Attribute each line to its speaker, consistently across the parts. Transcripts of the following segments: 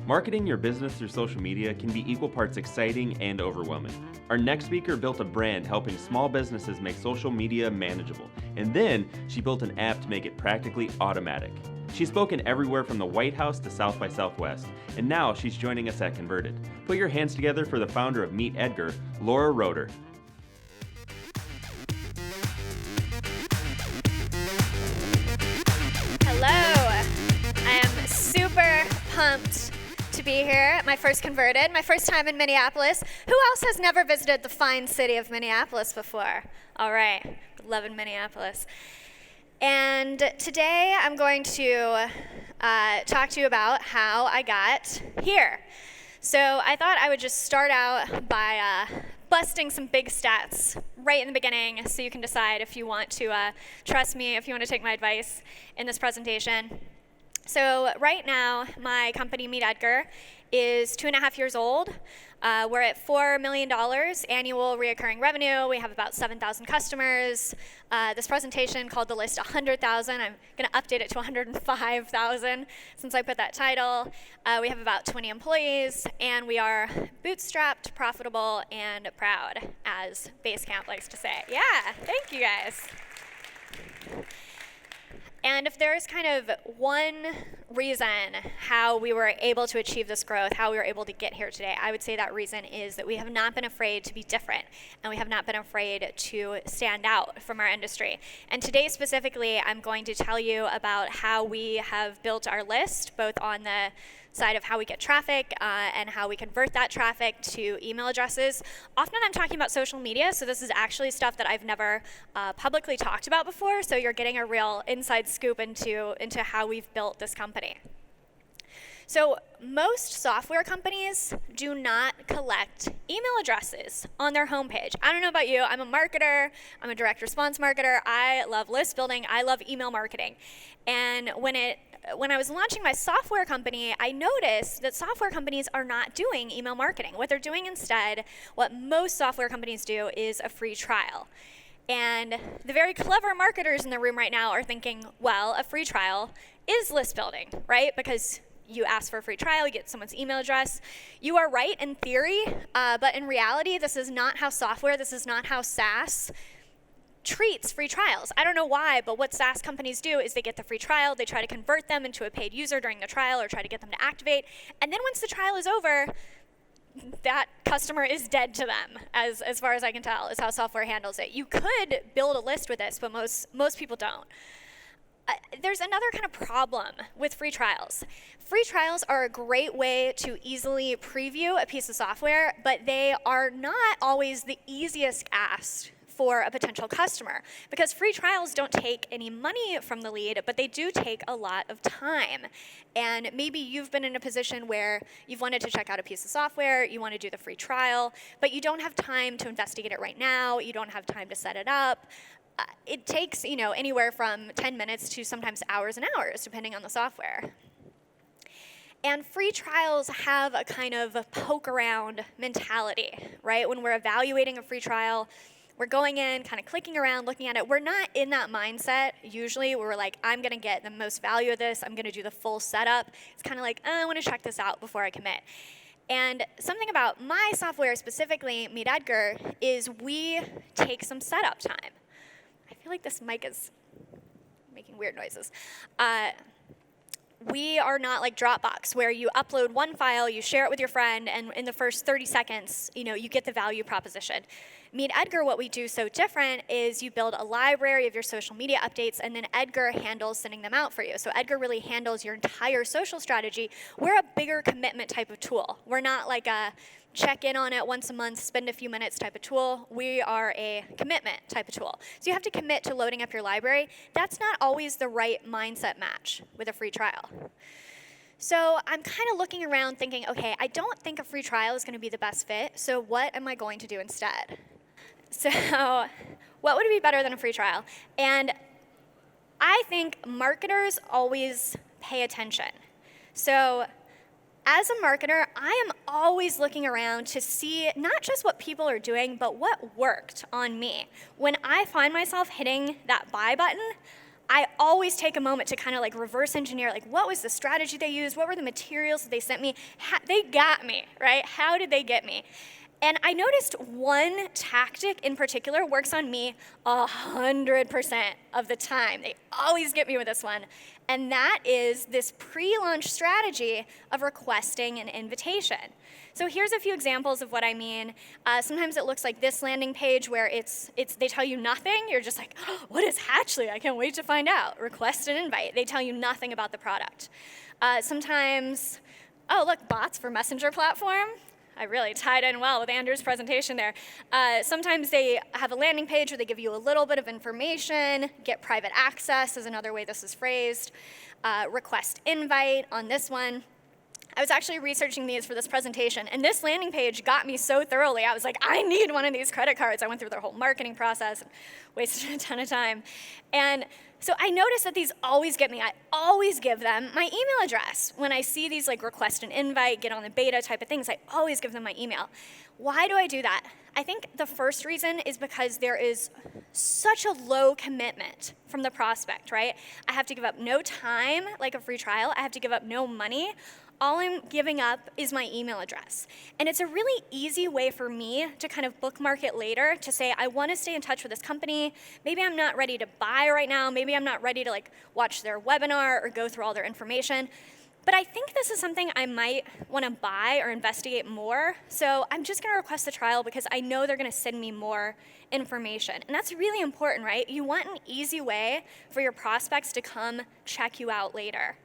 Speaker 1: Marketing your business through social media can be equal parts exciting and overwhelming. Our next speaker built a brand helping small businesses make social media manageable, and then she built an app to make it practically automatic. She's spoken everywhere from the White House to South by Southwest, and now she's joining us at Converted. Put your hands together for the founder of MeetEdgar, Laura Roeder.
Speaker 2: Hello, I am super pumped to be here. My first Converted, my first time in Minneapolis. Who else has never visited the fine city of Minneapolis before? All right, loving Minneapolis. And today I'm going to talk to you about how I got here. So I thought I would just start out by busting some big stats right in the beginning so you can decide if you want to trust me, if you want to take my advice in this presentation. So right now, my company, MeetEdgar, is 2.5 years old. We're at $4 million annual reoccurring revenue. We have about 7,000 customers. This presentation called the list 100,000. I'm going to update it to 105,000 since I put that title. We have about 20 employees, and we are bootstrapped, profitable, and proud, as Basecamp likes to say. Yeah, thank you guys. And if there's kind of one reason how we were able to achieve this growth, how we were able to get here today, I would say that reason is that we have not been afraid to be different, and we have not been afraid to stand out from our industry. And today specifically, I'm going to tell you about how we have built our list, both on the side of how we get traffic and how we convert that traffic to email addresses. Often I'm talking about social media, so this is actually stuff that I've never publicly talked about before, so you're getting a real inside scoop into how we've built this company. So most software companies do not collect email addresses on their homepage. I don't know about you, I'm a marketer, I'm a direct response marketer, I love list building, I love email marketing. And when I was launching my software company, I noticed that software companies are not doing email marketing. What they're doing instead, what most software companies do, is a free trial. And the very clever marketers in the room right now are thinking, well, a free trial is list building, right? Because you ask for a free trial, you get someone's email address. You are right in theory, but in reality, this is not how software, this is not how SaaS treats free trials. I don't know why, but what SaaS companies do is they get the free trial, they try to convert them into a paid user during the trial or try to get them to activate, and then once the trial is over, that customer is dead to them, as far as I can tell, is how software handles it. You could build a list with this, but most people don't. There's another kind of problem with free trials. Free trials are a great way to easily preview a piece of software, but they are not always the easiest ask for a potential customer, because free trials don't take any money from the lead, but they do take a lot of time. And maybe you've been in a position where you've wanted to check out a piece of software, you want to do the free trial, but you don't have time to investigate it right now, you don't have time to set it up. It takes, anywhere from 10 minutes to sometimes hours and hours, depending on the software. And free trials have a kind of a poke around mentality, right? When we're evaluating a free trial, we're going in, kind of clicking around, looking at it. We're not in that mindset usually where we're like, I'm going to get the most value of this. I'm going to do the full setup. It's kind of like, I want to check this out before I commit. And something about my software specifically, MeetEdgar, is we take some setup time. I feel like this mic is making weird noises. We are not like Dropbox, where you upload one file, you share it with your friend, and in the first 30 seconds, you get the value proposition. MeetEdgar, what we do so different is you build a library of your social media updates, and then Edgar handles sending them out for you. So Edgar really handles your entire social strategy. We're a bigger commitment type of tool. We're not like a check in on it once a month, spend a few minutes type of tool. We are a commitment type of tool. So you have to commit to loading up your library. That's not always the right mindset match with a free trial. So I'm kind of looking around thinking, okay, I don't think a free trial is going to be the best fit, so what am I going to do instead? So what would be better than a free trial? And I think marketers always pay attention. So as a marketer, I am always looking around to see not just what people are doing, but what worked on me. When I find myself hitting that buy button, I always take a moment to kind of like reverse engineer, like what was the strategy they used? What were the materials that they sent me? They got me, right? How did they get me? And I noticed one tactic in particular works on me 100% of the time. They always get me with this one. And that is this pre-launch strategy of requesting an invitation. So here's a few examples of what I mean. Sometimes it looks like this landing page where they tell you nothing. You're just like, oh, what is Hatchley? I can't wait to find out. Request an invite. They tell you nothing about the product. Sometimes, oh, look, bots for messenger platform. I really tied in well with Andrew's presentation there. Sometimes they have a landing page where they give you a little bit of information. Get private access is another way this is phrased. Request invite on this one. I was actually researching these for this presentation, and this landing page got me so thoroughly. I was like, I need one of these credit cards. I went through their whole marketing process and wasted a ton of time. And so I noticed that these always get me. I always give them my email address. When I see these like request an invite, get on the beta type of things, I always give them my email. Why do I do that? I think the first reason is because there is such a low commitment from the prospect, right? I have to give up no time, like a free trial. I have to give up no money. All I'm giving up is my email address. And it's a really easy way for me to kind of bookmark it later to say, I want to stay in touch with this company. Maybe I'm not ready to buy right now. Maybe I'm not ready to like watch their webinar or go through all their information. But I think this is something I might want to buy or investigate more. So I'm just going to request the trial because I know they're going to send me more information. And that's really important, right? You want an easy way for your prospects to come check you out later.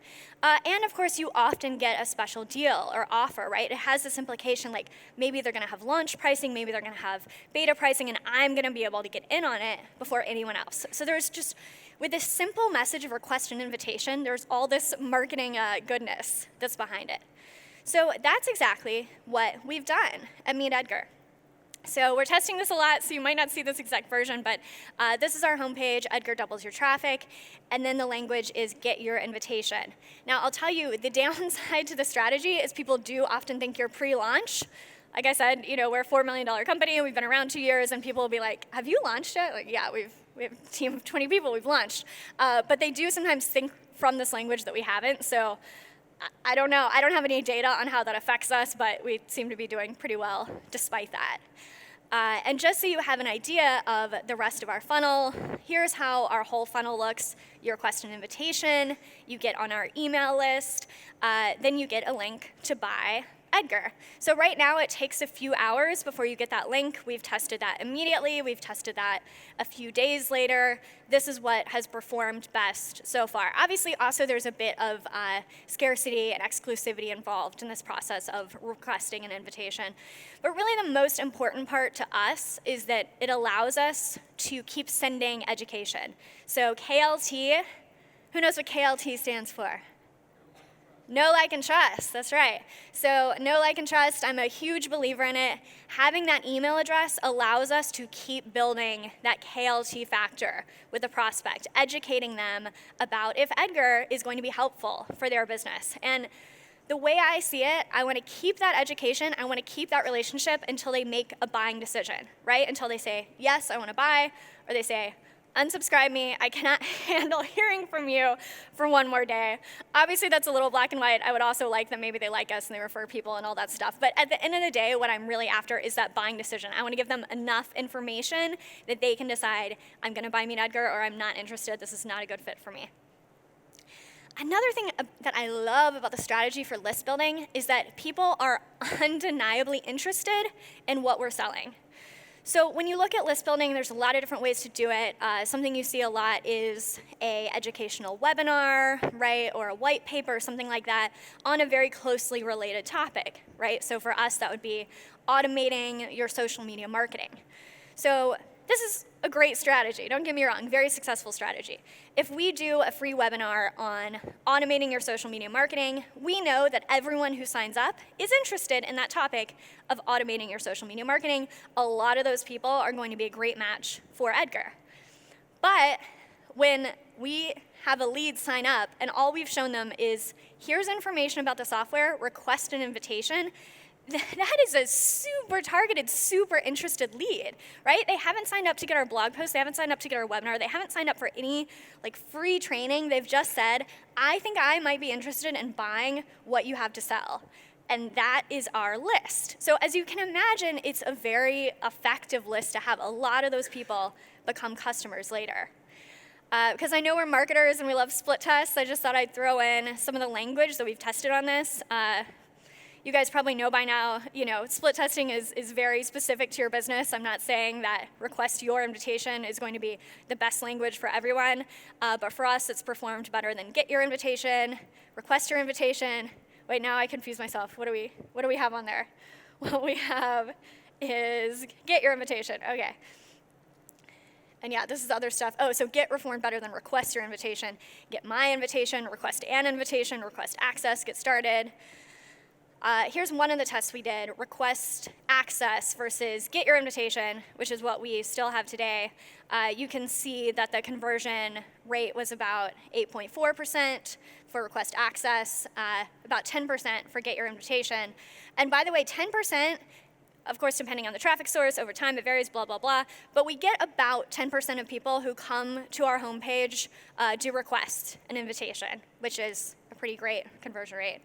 Speaker 2: And of course, you often get a special deal or offer, right? It has this implication like maybe they're going to have launch pricing, maybe they're going to have beta pricing, and I'm going to be able to get in on it before anyone else. So there's just, with this simple message of request and invitation, there's all this marketing goodness that's behind it. So that's exactly what we've done at MeetEdgar. So we're testing this a lot, so you might not see this exact version, but this is our homepage. Edgar doubles your traffic, and then the language is get your invitation. Now, I'll tell you, the downside to the strategy is people do often think you're pre-launch. Like I said, we're a $4 million company, and we've been around 2 years, and people will be like, have you launched it? Like, yeah, we have a team of 20 people, we've launched. But they do sometimes think from this language that we haven't, so I don't know. I don't have any data on how that affects us, but we seem to be doing pretty well despite that. And just so you have an idea of the rest of our funnel, here's how our whole funnel looks. You request an invitation, you get on our email list, then you get a link to buy Edgar. So right now it takes a few hours before you get that link. We've tested that immediately. We've tested that a few days later. This is what has performed best so far. Obviously, also there's a bit of scarcity and exclusivity involved in this process of requesting an invitation. But really the most important part to us is that it allows us to keep sending education. So KLT, who knows what KLT stands for? Know, like, and trust, that's right. So know, like, and trust, I'm a huge believer in it. Having that email address allows us to keep building that KLT factor with the prospect, educating them about if Edgar is going to be helpful for their business. And the way I see it, I want to keep that education, I want to keep that relationship until they make a buying decision, right? Until they say, yes, I want to buy, or they say, unsubscribe me, I cannot handle hearing from you for one more day. Obviously, that's a little black and white. I would also like that maybe they like us and they refer people and all that stuff. But at the end of the day, what I'm really after is that buying decision. I want to give them enough information that they can decide, I'm going to buy MeetEdgar or I'm not interested, this is not a good fit for me. Another thing that I love about the strategy for list building is that people are undeniably interested in what we're selling. So when you look at list building, there's a lot of different ways to do it. Something you see a lot is a educational webinar, right, or a white paper, something like that, on a very closely related topic, right? So for us, that would be automating your social media marketing. So this is a great strategy, don't get me wrong, very successful strategy. If we do a free webinar on automating your social media marketing, we know that everyone who signs up is interested in that topic of automating your social media marketing. A lot of those people are going to be a great match for Edgar. But when we have a lead sign up and all we've shown them is, here's information about the software, request an invitation, that is a super targeted, super interested lead, right? They haven't signed up to get our blog post, they haven't signed up to get our webinar, they haven't signed up for any free training. They've just said, I think I might be interested in buying what you have to sell. And that is our list. So as you can imagine, it's a very effective list to have a lot of those people become customers later. Because I know we're marketers and we love split tests, I just thought I'd throw in some of the language that we've tested on this. You guys probably know by now, split testing is very specific to your business. I'm not saying that request your invitation is going to be the best language for everyone, but for us, it's performed better than get your invitation, request your invitation. Wait, now I confuse myself. What do we have on there? What we have is get your invitation. Okay. And yeah, this is other stuff. Oh, so get performed better than request your invitation. Get my invitation, request an invitation, request access, get started. Here's one of the tests we did, request access versus get your invitation, which is what we still have today. You can see that the conversion rate was about 8.4% for request access, about 10% for get your invitation. And by the way, 10%, of course, depending on the traffic source, over time it varies, blah, blah, blah. But we get about 10% of people who come to our homepage do request an invitation, which is a pretty great conversion rate,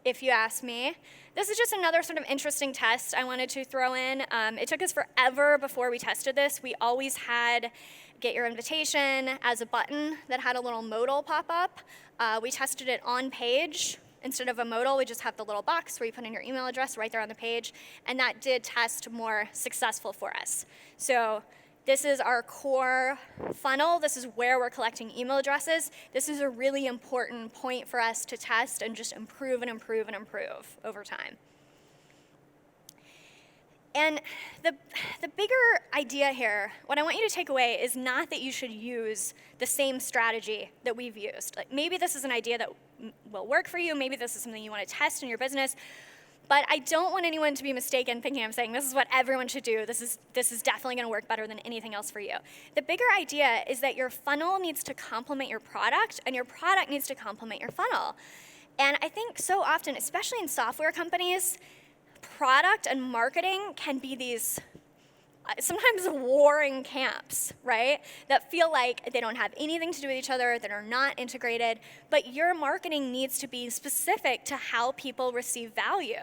Speaker 2: if you ask me. This is just another sort of interesting test I wanted to throw in. It took us forever before we tested this. We always had get your invitation as a button that had a little modal pop up. We tested it on page. Instead of a modal, we just have the little box where you put in your email address right there on the page, and that did test more successful for us. So this is our core funnel. This is where we're collecting email addresses. This is a really important point for us to test and just improve and improve and improve over time. And the bigger idea here, what I want you to take away is not that you should use the same strategy that we've used. Maybe this is an idea that will work for you. Maybe this is something you want to test in your business. But I don't want anyone to be mistaken thinking I'm saying this is what everyone should do. This is definitely going to work better than anything else for you. The bigger idea is that your funnel needs to complement your product, and your product needs to complement your funnel. And I think so often, especially in software companies, product and marketing can be these sometimes warring camps, right? That feel like they don't have anything to do with each other, that are not integrated, but your marketing needs to be specific to how people receive value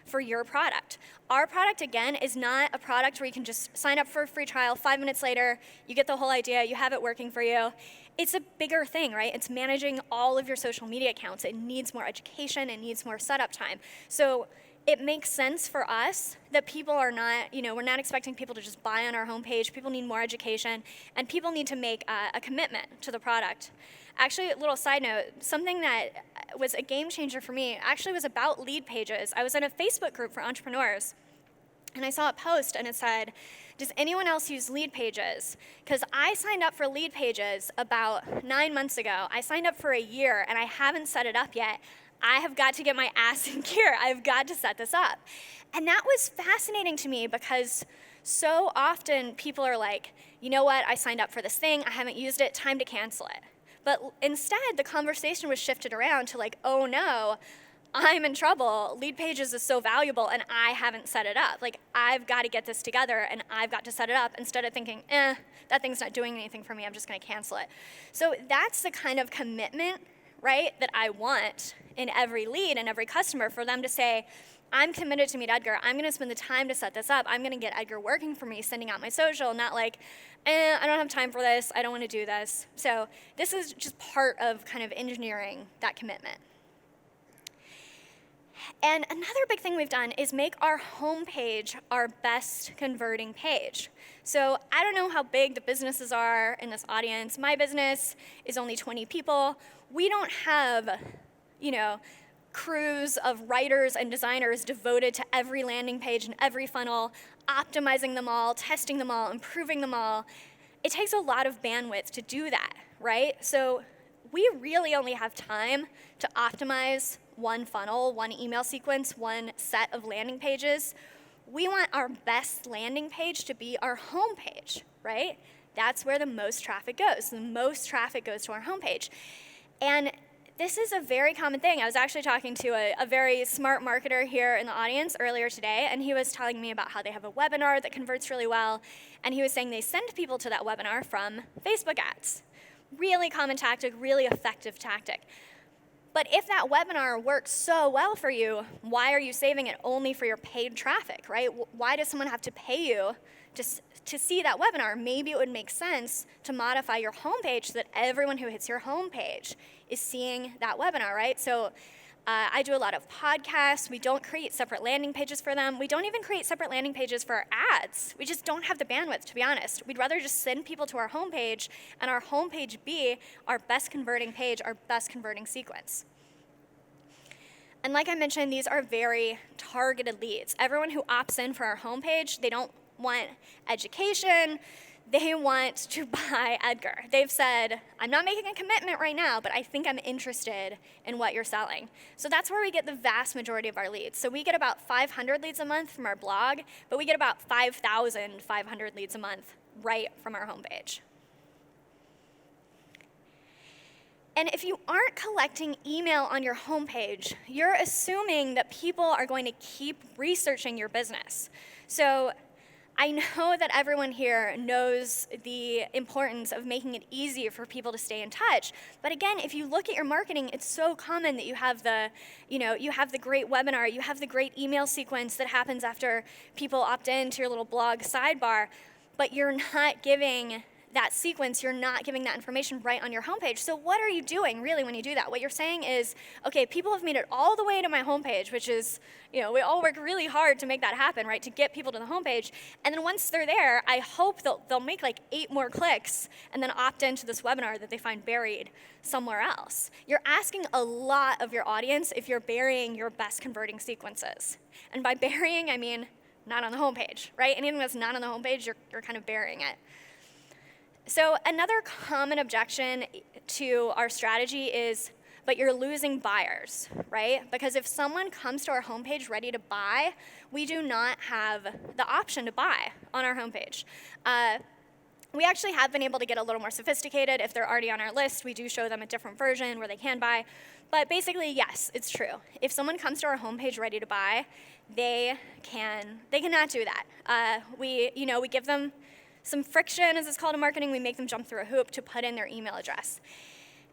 Speaker 2: for your product. Our product, again, is not a product where you can just sign up for a free trial, 5 minutes later, you get the whole idea, you have it working for you. It's a bigger thing, right? It's managing all of your social media accounts. It needs more education, it needs more setup time. So it makes sense for us that people are not, we're not expecting people to just buy on our homepage. People need more education, and people need to make a commitment to the product. Actually, a little side note, something that was a game changer for me actually was about lead pages. I was in a Facebook group for entrepreneurs, and I saw a post, and it said, does anyone else use lead pages? Because I signed up for lead pages about 9 months ago. I signed up for a year, and I haven't set it up yet. I have got to get my ass in gear. I've got to set this up. And that was fascinating to me because so often people are like, you know what, I signed up for this thing, I haven't used it, time to cancel it. But instead, the conversation was shifted around to like, oh no, I'm in trouble. Lead pages is so valuable and I haven't set it up. Like, I've got to get this together and I've got to set it up instead of thinking, that thing's not doing anything for me, I'm just going to cancel it. So that's the kind of commitment, right, that I want in every lead and every customer, for them to say, I'm committed to MeetEdgar. I'm going to spend the time to set this up. I'm going to get Edgar working for me, sending out my social, not like, I don't have time for this. I don't want to do this. So this is just part of kind of engineering that commitment. And another big thing we've done is make our homepage our best converting page. So I don't know how big the businesses are in this audience. My business is only 20 people. We don't have, crews of writers and designers devoted to every landing page and every funnel, optimizing them all, testing them all, improving them all. It takes a lot of bandwidth to do that, right? So we really only have time to optimize one funnel, one email sequence, one set of landing pages. We want our best landing page to be our home page, right? That's where the most traffic goes. The most traffic goes to our homepage. And This is a very common thing. I was actually talking to a very smart marketer here in the audience earlier today, and he was telling me about how they have a webinar that converts really well, and he was saying they send people to that webinar from Facebook ads. Really common tactic, really effective tactic. But if that webinar works so well for you, why are you saving it only for your paid traffic, right? Why does someone have to pay you to see that webinar? Maybe it would make sense to modify your homepage so that everyone who hits your homepage is seeing that webinar, right? So I do a lot of podcasts. We don't create separate landing pages for them. We don't even create separate landing pages for ads. We just don't have the bandwidth, to be honest. We'd rather just send people to our homepage and our homepage be our best converting page, our best converting sequence. And like I mentioned, these are very targeted leads. Everyone who opts in for our homepage, they don't want education. They want to buy Edgar. They've said, I'm not making a commitment right now, but I think I'm interested in what you're selling. So that's where we get the vast majority of our leads. So we get about 500 leads a month from our blog, but we get about 5,500 leads a month right from our homepage. And if you aren't collecting email on your homepage, you're assuming that people are going to keep researching your business. So I know that everyone here knows the importance of making it easier for people to stay in touch. But again, if you look at your marketing, it's so common that you have the great webinar, you have the great email sequence that happens after people opt in to your little blog sidebar, but you're not giving that sequence, you're not giving that information right on your homepage. So what are you doing really when you do that? What you're saying is, okay, people have made it all the way to my homepage, which is, we all work really hard to make that happen, right, to get people to the homepage. And then once they're there, I hope they'll make like 8 more clicks and then opt into this webinar that they find buried somewhere else. You're asking a lot of your audience if you're burying your best converting sequences. And by burying, I mean not on the homepage, right? Anything that's not on the homepage, you're kind of burying it. So another common objection to our strategy is, but you're losing buyers, right? Because if someone comes to our homepage ready to buy, we do not have the option to buy on our homepage. We actually have been able to get a little more sophisticated. If they're already on our list, we do show them a different version where they can buy. But basically, yes, it's true. If someone comes to our homepage ready to buy, they cannot do that. We give them some friction, as it's called in marketing. We make them jump through a hoop to put in their email address.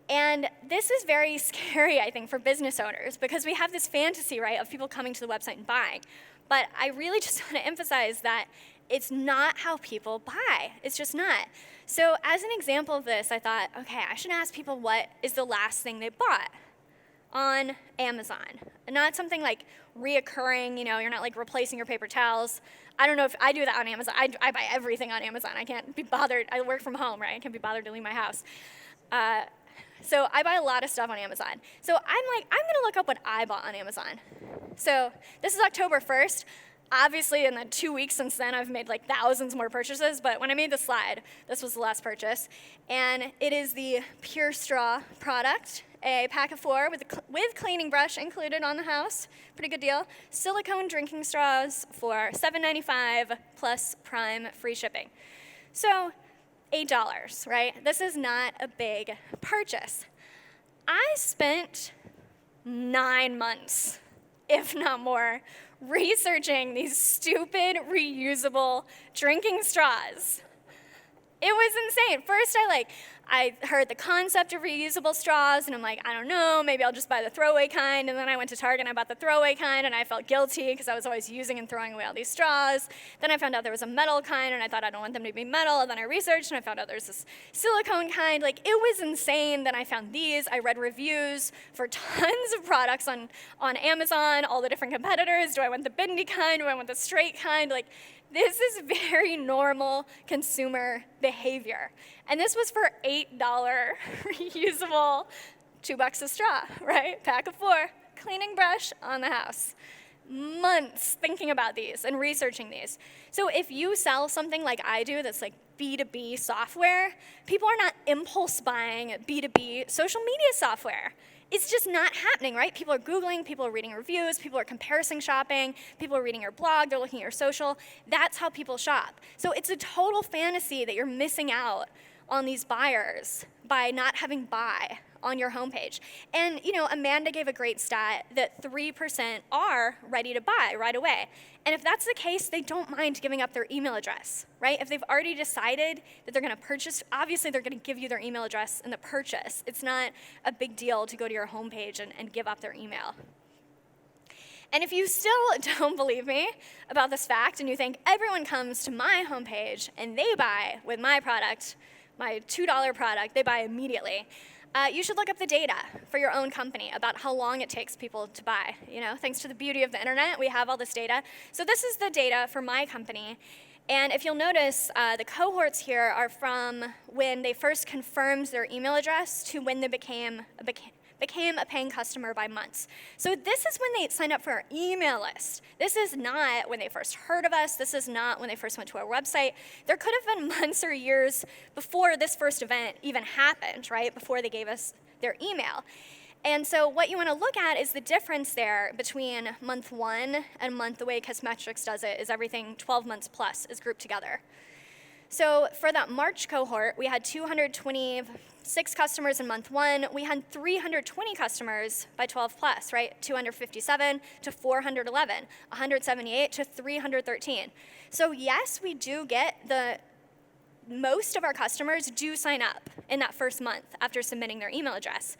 Speaker 2: And this is very scary, I think, for business owners, because we have this fantasy, right, of people coming to the website and buying. But I really just want to emphasize that it's not how people buy. It's just not. So as an example of this, I thought, okay, I should ask people what is the last thing they bought on Amazon. And not something like reoccurring, you're not like replacing your paper towels. I don't know if I do that on Amazon. I buy everything on Amazon. I can't be bothered. I work from home, right? I can't be bothered to leave my house. So I buy a lot of stuff on Amazon. So I'm going to look up what I bought on Amazon. So this is October 1st. Obviously, in the 2 weeks since then, I've made like thousands more purchases. But when I made the slide, this was the last purchase. And it is the Pure Straw product, a pack of 4 with cleaning brush included on the house. Pretty good deal. Silicone drinking straws for $7.95 plus Prime free shipping. So $8, right? This is not a big purchase. I spent 9 months, if not more, researching these stupid reusable drinking straws. It was insane. First, I heard the concept of reusable straws, and I'm like, I don't know, maybe I'll just buy the throwaway kind. And then I went to Target and I bought the throwaway kind, and I felt guilty because I was always using and throwing away all these straws. Then I found out there was a metal kind, and I thought I don't want them to be metal. And then I researched, and I found out there's this silicone kind. It was insane. Then I found these. I read reviews for tons of products on Amazon, all the different competitors. Do I want the bendy kind? Do I want the straight kind? This is very normal consumer behavior. And this was for $8 reusable $2 a straw, right? Pack of 4, cleaning brush on the house. Months thinking about these and researching these. So if you sell something like I do that's like B2B software, people are not impulse buying B2B social media software. It's just not happening, right? People are Googling, people are reading reviews, people are comparison shopping, people are reading your blog, they're looking at your social. That's how people shop. So it's a total fantasy that you're missing out on these buyers by not having buy on your homepage. And Amanda gave a great stat that 3% are ready to buy right away. And if that's the case, they don't mind giving up their email address, right? If they've already decided that they're going to purchase, obviously they're going to give you their email address in the purchase. It's not a big deal to go to your homepage and give up their email. And if you still don't believe me about this fact and you think everyone comes to my homepage and they buy with my product, my $2 product, they buy immediately, you should look up the data for your own company about how long it takes people to buy. Thanks to the beauty of the internet, we have all this data. So this is the data for my company. And if you'll notice, the cohorts here are from when they first confirmed their email address to when they became a paying customer by months. So this is when they signed up for our email list. This is not when they first heard of us. This is not when they first went to our website. There could have been months or years before this first event even happened, right? Before they gave us their email. And so what you want to look at is the difference there between month 1 and month, the way Kissmetrics does it is everything 12 months plus is grouped together. So for that March cohort, we had 226 customers in month 1. We had 320 customers by 12 plus, right? 257 to 411, 178 to 313. So yes, we do get most of our customers do sign up in that first month after submitting their email address.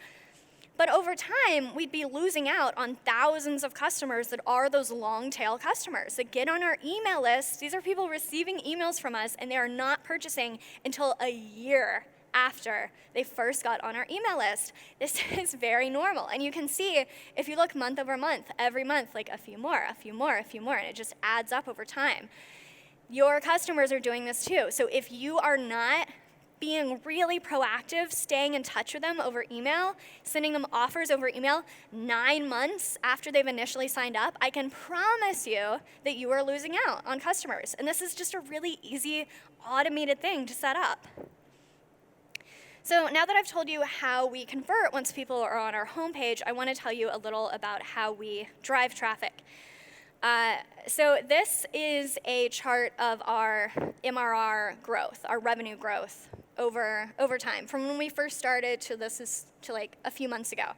Speaker 2: But over time, we'd be losing out on thousands of customers that are those long-tail customers that get on our email list. These are people receiving emails from us, and they are not purchasing until a year after they first got on our email list. This is very normal. And you can see, if you look month over month, every month, like a few more, a few more, a few more, and it just adds up over time. Your customers are doing this too. So if you are not being really proactive, staying in touch with them over email, sending them offers over email 9 months after they've initially signed up, I can promise you that you are losing out on customers. And this is just a really easy, automated thing to set up. So now that I've told you how we convert once people are on our homepage, I want to tell you a little about how we drive traffic. So this is a chart of our MRR growth, our revenue growth over time, from when we first started to like a few months ago.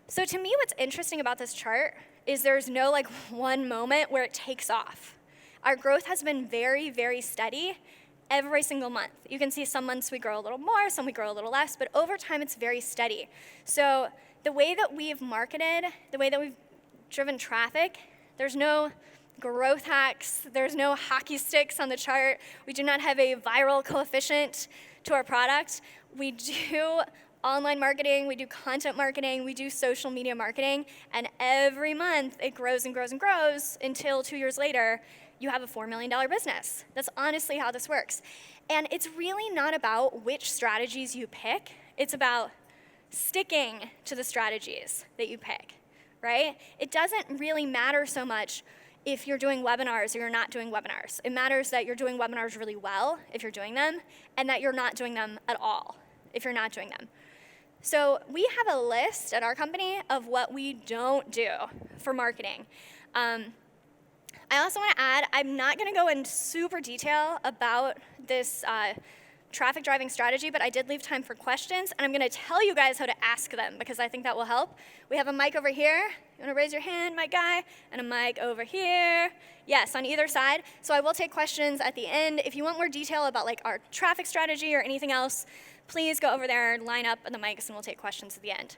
Speaker 2: So to me, what's interesting about this chart is there's no like one moment where it takes off. Our growth has been very, very steady every single month. You can see some months we grow a little more, some we grow a little less, but over time it's very steady. So the way that we've marketed, the way that we've driven traffic, there's no growth hacks, there's no hockey sticks on the chart. We do not have a viral coefficient to our product. We do online marketing, we do content marketing, we do social media marketing, and every month it grows and grows and grows until 2 years later, you have a $4 million business. That's honestly how this works. And it's really not about which strategies you pick, it's about sticking to the strategies that you pick, right? It doesn't really matter so much if you're doing webinars or you're not doing webinars. It matters that you're doing webinars really well if you're doing them, and that you're not doing them at all if you're not doing them. So we have a list at our company of what we don't do for marketing. I also want to add, I'm not going to go in super detail about this traffic driving strategy, but I did leave time for questions, and I'm going to tell you guys how to ask them because I think that will help. We have a mic over here. You want to raise your hand, mic guy? And a mic over here. Yes, on either side. So I will take questions at the end. If you want more detail about like our traffic strategy or anything else, please go over there, line up at the mics, and we'll take questions at the end.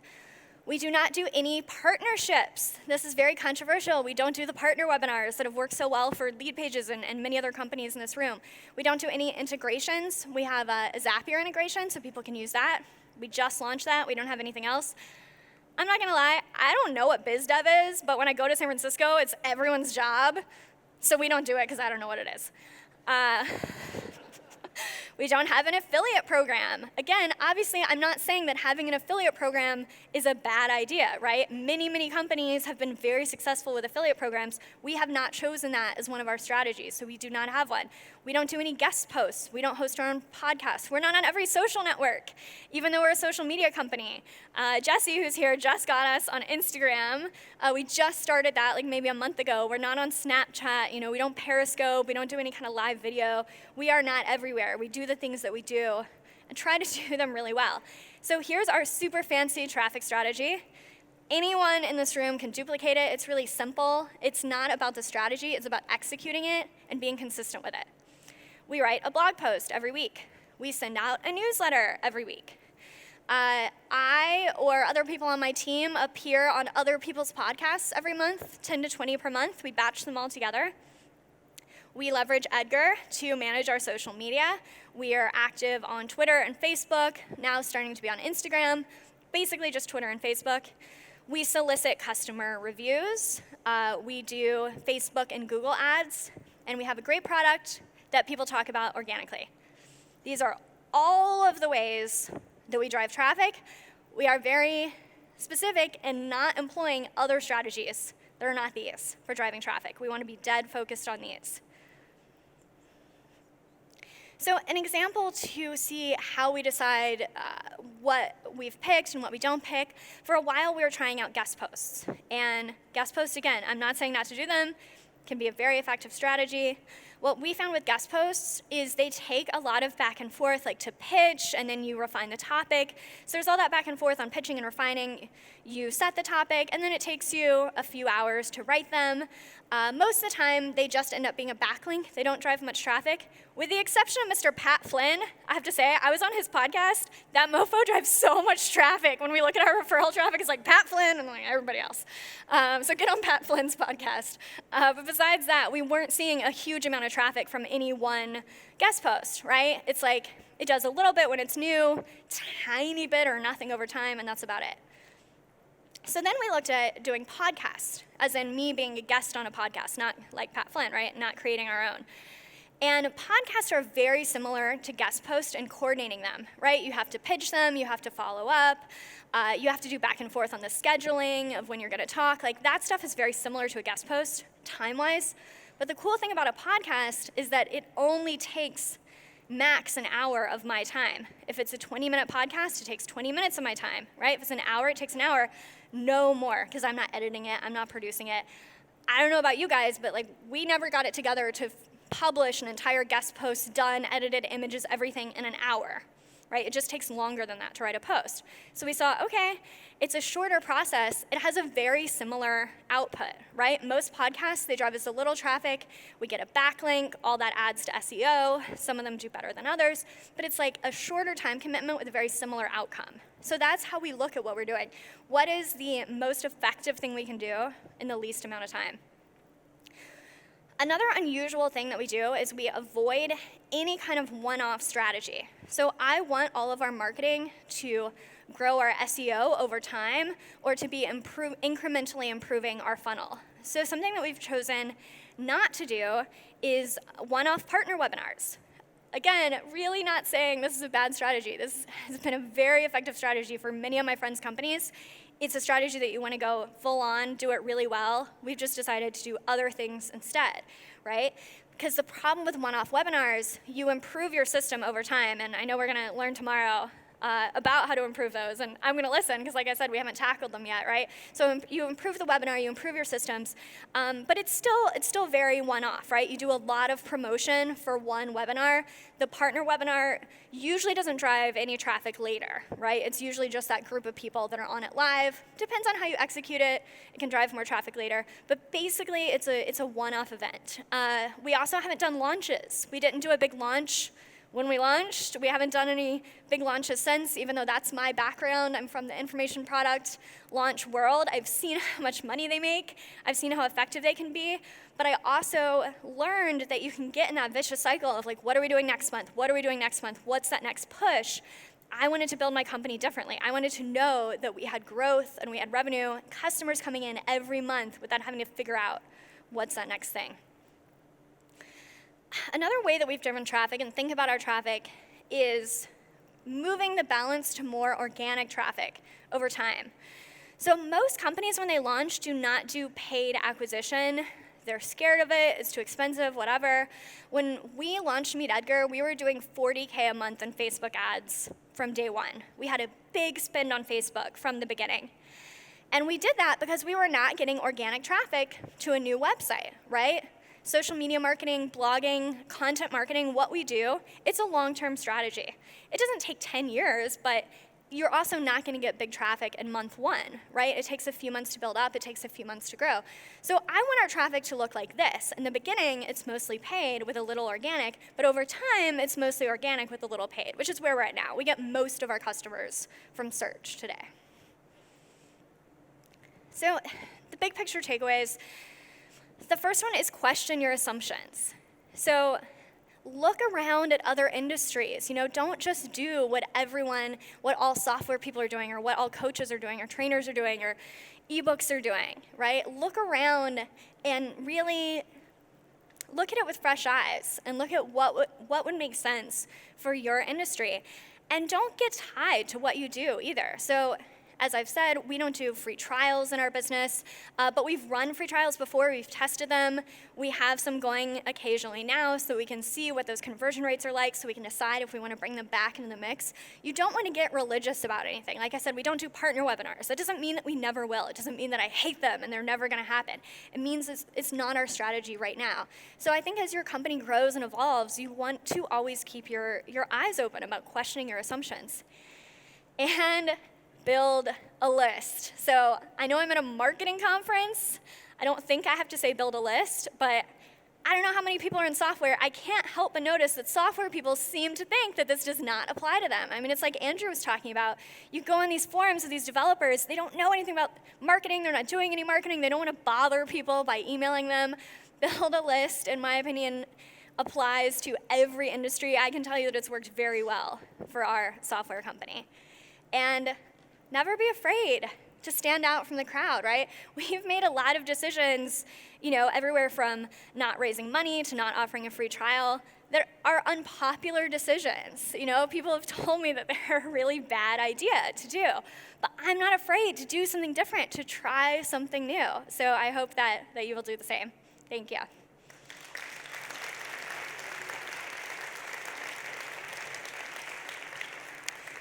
Speaker 2: We do not do any partnerships. This is very controversial. We don't do the partner webinars that have worked so well for Lead Pages and many other companies in this room. We don't do any integrations. We have a Zapier integration, so people can use that. We just launched that. We don't have anything else. I'm not going to lie. I don't know what biz dev is, but when I go to San Francisco, it's everyone's job. So we don't do it because I don't know what it is. We don't have an affiliate program. Again, obviously, I'm not saying that having an affiliate program is a bad idea, right? Many, many companies have been very successful with affiliate programs. We have not chosen that as one of our strategies, so we do not have one. We don't do any guest posts. We don't host our own podcasts. We're not on every social network, even though we're a social media company. Jesse, who's here, just got us on Instagram. We just started that like maybe a month ago. We're not on Snapchat. We don't Periscope. We don't do any kind of live video. We are not everywhere. We do the things that we do and try to do them really well. So here's our super fancy traffic strategy. Anyone in this room can duplicate it. It's really simple. It's not about the strategy. It's about executing it and being consistent with it. We write a blog post every week. We send out a newsletter every week. I or other people on my team appear on other people's podcasts every month, 10 to 20 per month. We batch them all together. We leverage Edgar to manage our social media. We are active on Twitter and Facebook, now starting to be on Instagram, basically just Twitter and Facebook. We solicit customer reviews. We do Facebook and Google ads, and we have a great product that people talk about organically. These are all of the ways that we drive traffic. We are very specific and not employing other strategies that are not these for driving traffic. We want to be dead focused on these. So an example to see how we decide what we've picked and what we don't pick, for a while we were trying out guest posts. And guest posts, again, I'm not saying not to do them, can be a very effective strategy. What we found with guest posts is they take a lot of back and forth, like to pitch, and then you refine the topic. So there's all that back and forth on pitching and refining. You set the topic, and then it takes you a few hours to write them. Most of the time, they just end up being a backlink. They don't drive much traffic. With the exception of Mr. Pat Flynn, I have to say, I was on his podcast. That mofo drives so much traffic. When we look at our referral traffic, it's like Pat Flynn and like everybody else. So get on Pat Flynn's podcast. But besides that, we weren't seeing a huge amount of traffic from any one guest post, right? It's like it does a little bit when it's new, tiny bit or nothing over time, and that's about it. So then we looked at doing podcasts, as in me being a guest on a podcast, not like Pat Flynn, right? Not creating our own. And podcasts are very similar to guest posts and coordinating them, right? You have to pitch them, you have to follow up, you have to do back and forth on the scheduling of when you're gonna talk. Like that stuff is very similar to a guest post, time-wise. But the cool thing about a podcast is that it only takes max an hour of my time. If it's a 20-minute podcast, it takes 20 minutes of my time, right? If it's an hour, it takes an hour. No more, because I'm not editing it, I'm not producing it. I don't know about you guys, but like we never got it together to publish an entire guest post, done, edited images, everything in an hour, right? It just takes longer than that to write a post. So we saw, okay, it's a shorter process. It has a very similar output, right? Most podcasts, they drive us a little traffic. We get a backlink. All that adds to SEO. Some of them do better than others. But it's like a shorter time commitment with a very similar outcome. So that's how we look at what we're doing. What is the most effective thing we can do in the least amount of time? Another unusual thing that we do is we avoid any kind of one-off strategy. So I want all of our marketing to grow our SEO over time or to be incrementally improving our funnel. So something that we've chosen not to do is one-off partner webinars. Again, really not saying this is a bad strategy. This has been a very effective strategy for many of my friends' companies. It's a strategy that you want to go full on, do it really well. We've just decided to do other things instead, right? Because the problem with one-off webinars, you improve your system over time, and I know we're going to learn tomorrow about how to improve those, and I'm going to listen, because like I said, we haven't tackled them yet, right? So you improve the webinar, you improve your systems, but it's still very one-off, right? You do a lot of promotion for one webinar. The partner webinar usually doesn't drive any traffic later, right? It's usually just that group of people that are on it live. Depends on how you execute it. It can drive more traffic later, but basically it's a one-off event. We also haven't done launches. We didn't do a big launch when we launched. We haven't done any big launches since, even though that's my background. I'm from the information product launch world. I've seen how much money they make. I've seen how effective they can be. But I also learned that you can get in that vicious cycle of like, what are we doing next month? What are we doing next month? What's that next push? I wanted to build my company differently. I wanted to know that we had growth and we had revenue, customers coming in every month without having to figure out what's that next thing. Another way that we've driven traffic and think about our traffic is moving the balance to more organic traffic over time. So most companies, when they launch, do not do paid acquisition. They're scared of it, it's too expensive, whatever. When we launched MeetEdgar, we were doing $40K a month in Facebook ads from day one. We had a big spend on Facebook from the beginning. And we did that because we were not getting organic traffic to a new website, right? Social media marketing, blogging, content marketing, what we do, it's a long-term strategy. It doesn't take 10 years, but you're also not going to get big traffic in month one, right? It takes a few months to build up. It takes a few months to grow. So I want our traffic to look like this. In the beginning, it's mostly paid with a little organic, but over time, it's mostly organic with a little paid, which is where we're at now. We get most of our customers from search today. So the big picture takeaways, the first one is question your assumptions. So look around at other industries. Don't just do what all software people are doing, or what all coaches are doing, or trainers are doing, or ebooks are doing, right? Look around and really look at it with fresh eyes, and look at what would make sense for your industry. And don't get tied to what you do either. So, as I've said, we don't do free trials in our business, but we've run free trials before. We've tested them. We have some going occasionally now, so we can see what those conversion rates are like, so we can decide if we want to bring them back into the mix. You don't want to get religious about anything. Like I said, we don't do partner webinars. That doesn't mean that we never will. It doesn't mean that I hate them and they're never going to happen. It means it's not our strategy right now. So I think as your company grows and evolves, you want to always keep your eyes open about questioning your assumptions. And build a list. So I know I'm at a marketing conference. I don't think I have to say build a list, but I don't know how many people are in software. I can't help but notice that software people seem to think that this does not apply to them. I mean, it's like Andrew was talking about. You go on these forums of these developers, they don't know anything about marketing, they're not doing any marketing, they don't want to bother people by emailing them. Build a list, in my opinion, applies to every industry. I can tell you that it's worked very well for our software company. And never be afraid to stand out from the crowd, right? We've made a lot of decisions, everywhere from not raising money to not offering a free trial, that are unpopular decisions. People have told me that they're a really bad idea to do. But I'm not afraid to do something different, to try something new. So I hope that you will do the same. Thank you.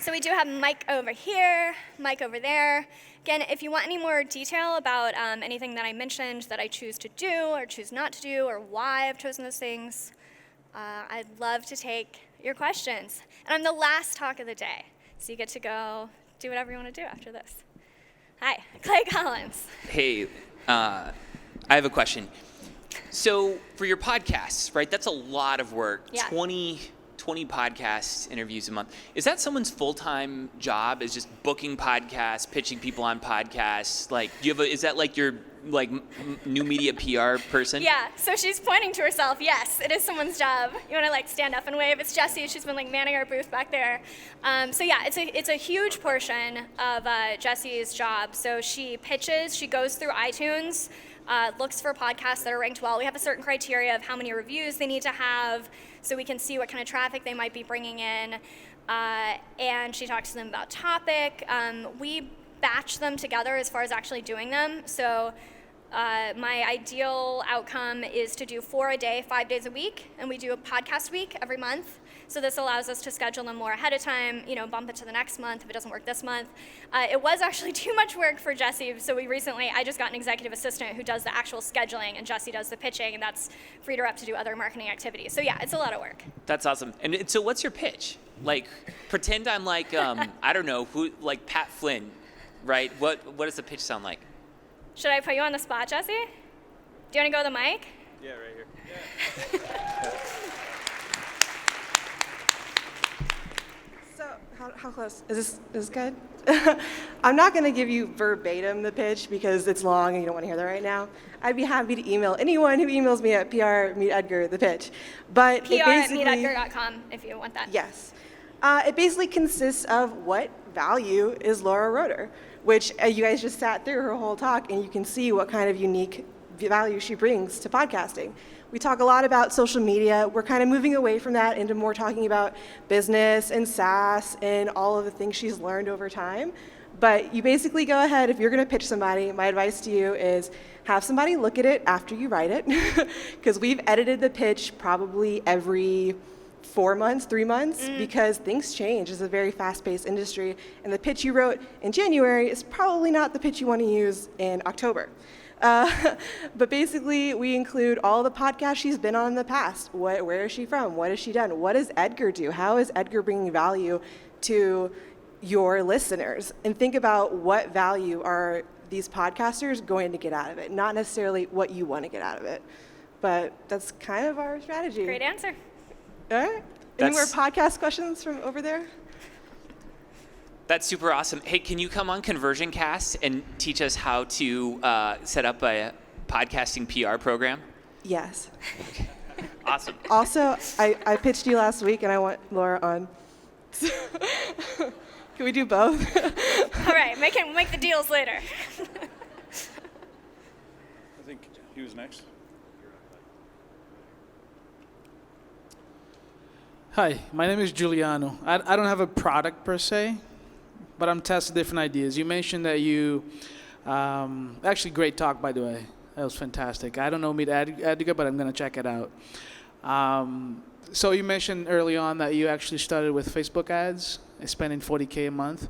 Speaker 2: So we do have Mike over here, Mike over there. Again, if you want any more detail about anything that I mentioned that I choose to do or choose not to do, or why I've chosen those things, I'd love to take your questions. And I'm the last talk of the day, so you get to go do whatever you want to do after this. Hi, Clay Collins.
Speaker 3: Hey, I have a question. So for your podcasts, right, that's a lot of work.
Speaker 2: Yeah.
Speaker 3: 20 podcast interviews a month. Is that someone's full-time job? Is just booking podcasts, pitching people on podcasts? Like, is that like your new media PR person?
Speaker 2: Yeah, so she's pointing to herself. Yes, it is someone's job. You want to stand up and wave? It's Jessie. She's been manning our booth back there. So yeah, it's a huge portion of Jessie's job. So she pitches. She goes through iTunes, looks for podcasts that are ranked well. We have a certain criteria of how many reviews they need to have, so we can see what kind of traffic they might be bringing in. And she talks to them about topic. We batch them together as far as actually doing them. So my ideal outcome is to do 4 a day, 5 days a week, and we do a podcast week every month. So this allows us to schedule them more ahead of time, bump it to the next month if it doesn't work this month. It was actually too much work for Jessie, so I just got an executive assistant who does the actual scheduling, and Jessie does the pitching, and that's freed her up to do other marketing activities. So yeah, it's a lot of work.
Speaker 3: That's awesome. And so what's your pitch? Pretend I'm I don't know, who, Pat Flynn, right? What does the pitch sound like?
Speaker 2: Should I put you on the spot, Jessie? Do you want to go with the mic?
Speaker 1: Yeah, right here. Yeah.
Speaker 4: So, how close? Is this good? I'm not going to give you verbatim the pitch because it's long and you don't want to hear that right now. I'd be happy to email anyone who emails me at PR@MeetEdgar the pitch. But
Speaker 2: PR@meetedgar.com if you want that.
Speaker 4: Yes. It basically consists of what value is Laura Roeder, which you guys just sat through her whole talk, and you can see what kind of unique value she brings to podcasting. We talk a lot about social media. We're kind of moving away from that into more talking about business and SaaS and all of the things she's learned over time. But you basically go ahead, if you're going to pitch somebody, my advice to you is have somebody look at it after you write it, because we've edited the pitch probably every 4 months, 3 months, because things change. It's a very fast-paced industry, and the pitch you wrote in January is probably not the pitch you want to use in October. But basically, we include all the podcasts she's been on in the past. Where is she from? What has she done? What does Edgar do? How is Edgar bringing value to your listeners and think about what value are these podcasters going to get out of it, not necessarily what you want to get out of it. But that's kind of our strategy.
Speaker 2: Great answer.
Speaker 4: All right. Any more podcast questions from over there?
Speaker 3: That's super awesome. Hey, can you come on Conversion Cast and teach us how to set up a podcasting PR program?
Speaker 4: Yes.
Speaker 3: Awesome.
Speaker 4: Also, I pitched you last week, and I want Laura on. Can we do both?
Speaker 2: All right, make the deals later.
Speaker 5: I think he was next.
Speaker 6: Hi, my name is Giuliano. I don't have a product per se, but I'm testing different ideas. You mentioned that you, actually great talk, by the way. That was fantastic. I don't know MeetEdgar, but I'm going to check it out. So you mentioned early on that you actually started with Facebook ads, spending $40K a month.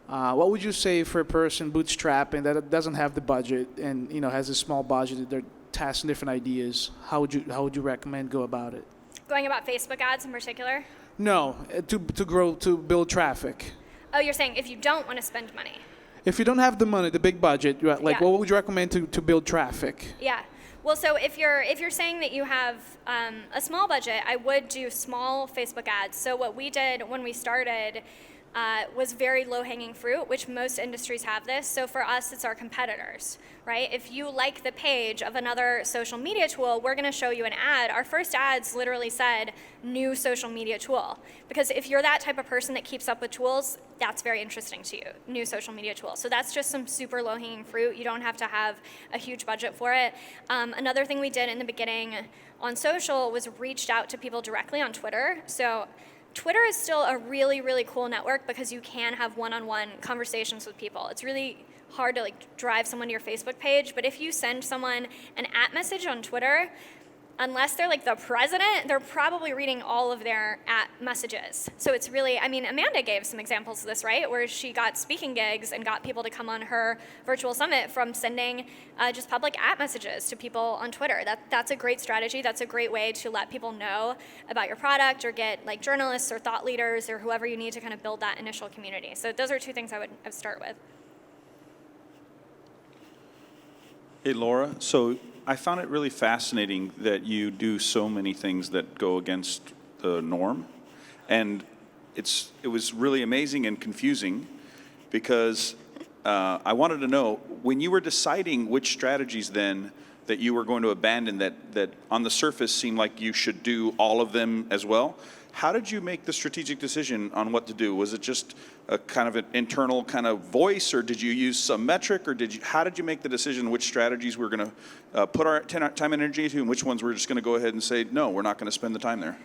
Speaker 6: What would you say for a person bootstrapping that doesn't have the budget and has a small budget, they're testing different ideas? How would you recommend go about it?
Speaker 2: Going about Facebook ads in particular?
Speaker 6: No, to build traffic.
Speaker 2: Oh, you're saying if you don't want to spend money.
Speaker 6: If you don't have the money, the big budget, like
Speaker 2: Yeah.
Speaker 6: what would you recommend to build traffic?
Speaker 2: Yeah. Well, so if you're saying that you have a small budget, I would do small Facebook ads. So what we did when we started was very low-hanging fruit, which most industries have this. So for us, it's our competitors, right? If you like the page of another social media tool, we're going to show you an ad. Our first ads literally said, new social media tool. Because if you're that type of person that keeps up with tools, that's very interesting to you, new social media tool. So that's just some super low-hanging fruit. You don't have to have a huge budget for it. Another thing we did in the beginning on social was reached out to people directly on Twitter. So Twitter is still a really, really cool network because you can have one-on-one conversations with people. It's really hard to drive someone to your Facebook page, but if you send someone an @ message on Twitter, unless they're the president, they're probably reading all of their @ messages. So it's really, Amanda gave some examples of this, right? Where she got speaking gigs and got people to come on her virtual summit from sending just public @ messages to people on Twitter. That's a great strategy. That's a great way to let people know about your product or get journalists or thought leaders or whoever you need to kind of build that initial community. So those are two things I would start with.
Speaker 5: Hey, Laura. So I found it really fascinating that you do so many things that go against the norm. And it was really amazing and confusing because I wanted to know, when you were deciding which strategies then that you were going to abandon that on the surface seemed like you should do all of them as well, how did you make the strategic decision on what to do? Was it just a kind of an internal kind of voice, or did you use some metric, or how did you make the decision which strategies we're going to put our time and energy into, and which ones we're just going to go ahead and say, no, we're not going to spend the time there?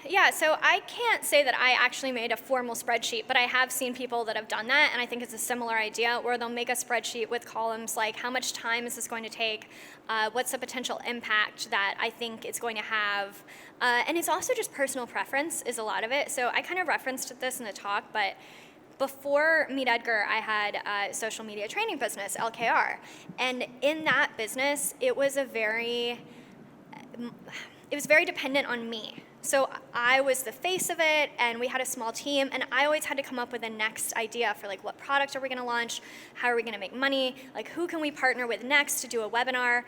Speaker 2: Yeah, so I can't say that I actually made a formal spreadsheet, but I have seen people that have done that, and I think it's a similar idea where they'll make a spreadsheet with columns like how much time is this going to take, what's the potential impact that I think it's going to have, and it's also just personal preference is a lot of it. So I kind of referenced this in the talk, but before MeetEdgar, I had a social media training business, LKR, and in that business, it was very dependent on me. So I was the face of it, and we had a small team, and I always had to come up with a next idea for what product are we going to launch, how are we going to make money, who can we partner with next to do a webinar,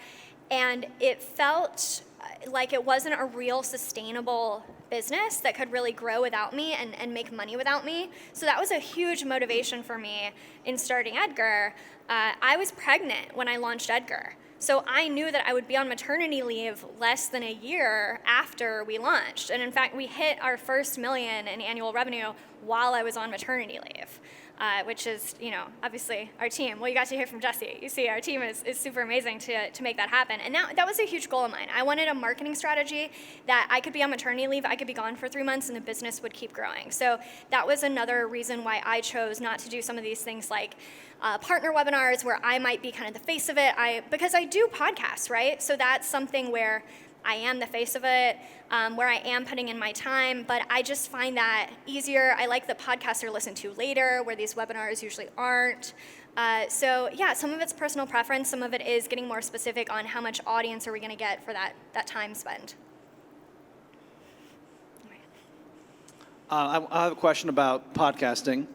Speaker 2: and it felt like it wasn't a real sustainable business that could really grow without me and make money without me. So that was a huge motivation for me in starting Edgar. I was pregnant when I launched Edgar. So I knew that I would be on maternity leave less than a year after we launched. And in fact, we hit our first $1 million in annual revenue while I was on maternity leave, which is, obviously our team. Well, you got to hear from Jesse. You see, our team is super amazing to make that happen. And that was a huge goal of mine. I wanted a marketing strategy that I could be on maternity leave, I could be gone for 3 months, and the business would keep growing. So that was another reason why I chose not to do some of these things like partner webinars where I might be kind of the face of it, because I do podcasts, right? So that's something where I am the face of it, where I am putting in my time, but I just find that easier. I like that podcasts are listened to later, where these webinars usually aren't. So yeah, some of it's personal preference, some of it is getting more specific on how much audience are we gonna get for that time spent.
Speaker 7: I have a question about podcasting.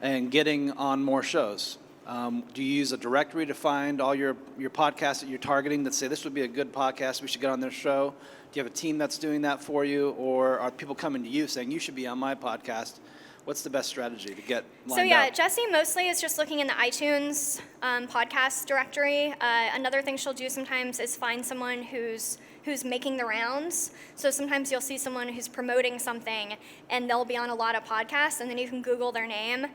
Speaker 7: and getting on more shows? Do you use a directory to find all your podcasts that you're targeting that say this would be a good podcast, we should get on their show? Do you have a team that's doing that for you, or are people coming to you saying you should be on my podcast? What's the best strategy to get lined up?
Speaker 2: Jessie mostly is just looking in the iTunes podcast directory. Another thing she'll do sometimes is find someone who's making the rounds. So sometimes you'll see someone who's promoting something, and they'll be on a lot of podcasts, and then you can Google their name.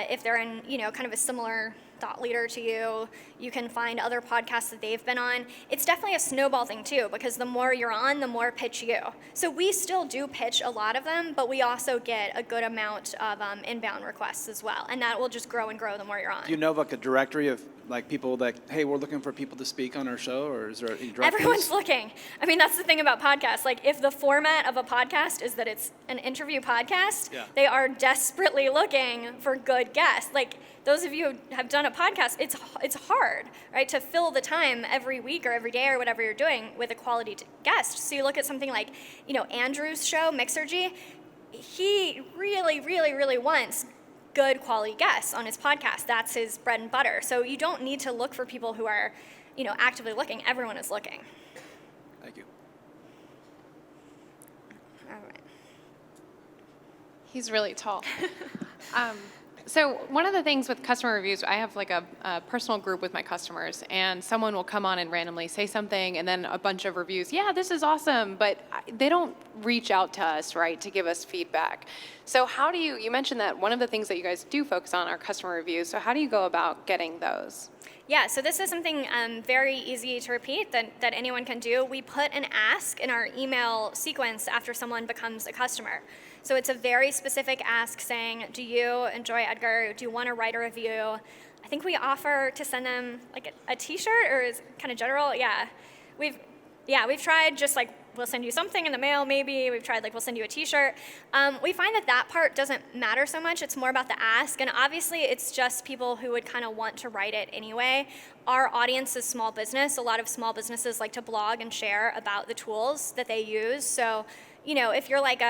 Speaker 2: If they're in, kind of a similar thought leader to you, you can find other podcasts that they've been on. It's definitely a snowball thing too, because the more you're on, the more pitch you. So we still do pitch a lot of them, but we also get a good amount of inbound requests as well, and that will just grow and grow the more you're on.
Speaker 7: Do you know of like a directory of like people that, hey, we're looking for people to speak on our show, or is there any directories?
Speaker 2: Everyone's looking. I mean, that's the thing about podcasts. Like, if the format of a podcast is that it's an interview podcast, they are desperately looking for good guests. Like, those of you who have done a podcast, it's hard, right, to fill the time every week or every day or whatever you're doing with a quality guest. So you look at something like, Andrew's show, Mixergy. He really, really, really wants good quality guests on his podcast. That's his bread and butter. So you don't need to look for people who are, actively looking. Everyone is looking.
Speaker 7: Thank you.
Speaker 2: All right.
Speaker 8: He's really tall. So one of the things with customer reviews, I have like a personal group with my customers, and someone will come on and randomly say something, and then a bunch of reviews. Yeah, this is awesome, but they don't reach out to us, right, to give us feedback. So how do you mentioned that one of the things that you guys do focus on are customer reviews. So how do you go about getting those?
Speaker 2: Yeah, so this is something very easy to repeat that anyone can do. We put an ask in our email sequence after someone becomes a customer. So it's a very specific ask saying, do you enjoy Edgar? Do you want to write a review? I think we offer to send them like a t-shirt, or is kind of general. Yeah, we've tried just like, we'll send you something in the mail maybe. We've tried like, we'll send you a t-shirt. We find that part doesn't matter so much. It's more about the ask. And obviously it's just people who would kind of want to write it anyway. Our audience is small business. A lot of small businesses like to blog and share about the tools that they use. So, if you're like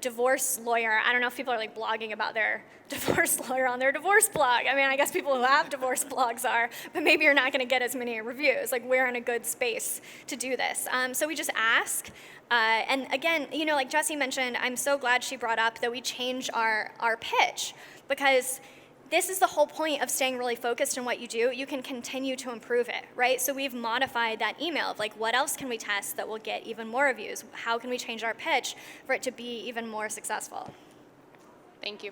Speaker 2: divorce lawyer. I don't know if people are like blogging about their divorce lawyer on their divorce blog. I mean, I guess people who have divorce blogs are, but maybe you're not going to get as many reviews. Like, we're in a good space to do this. So we just ask. And again, like Jessie mentioned, I'm so glad she brought up that we change our pitch, because this is the whole point of staying really focused on what you do. You can continue to improve it, right? So we've modified that email of like, what else can we test that will get even more reviews? How can we change our pitch for it to be even more successful?
Speaker 8: Thank you.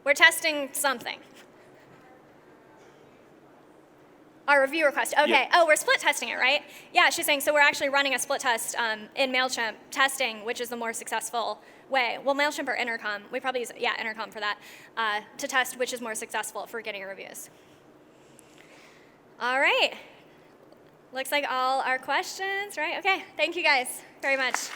Speaker 2: We're testing something. Our review request. Okay.
Speaker 1: Yep.
Speaker 2: Oh, we're split testing it, right? Yeah, she's saying, so we're actually running a split test in MailChimp, testing which is the more successful way. Well, MailChimp or Intercom. We probably use, Intercom for that, to test which is more successful for getting reviews. All right. Looks like all our questions, right? Okay. Thank you guys very much.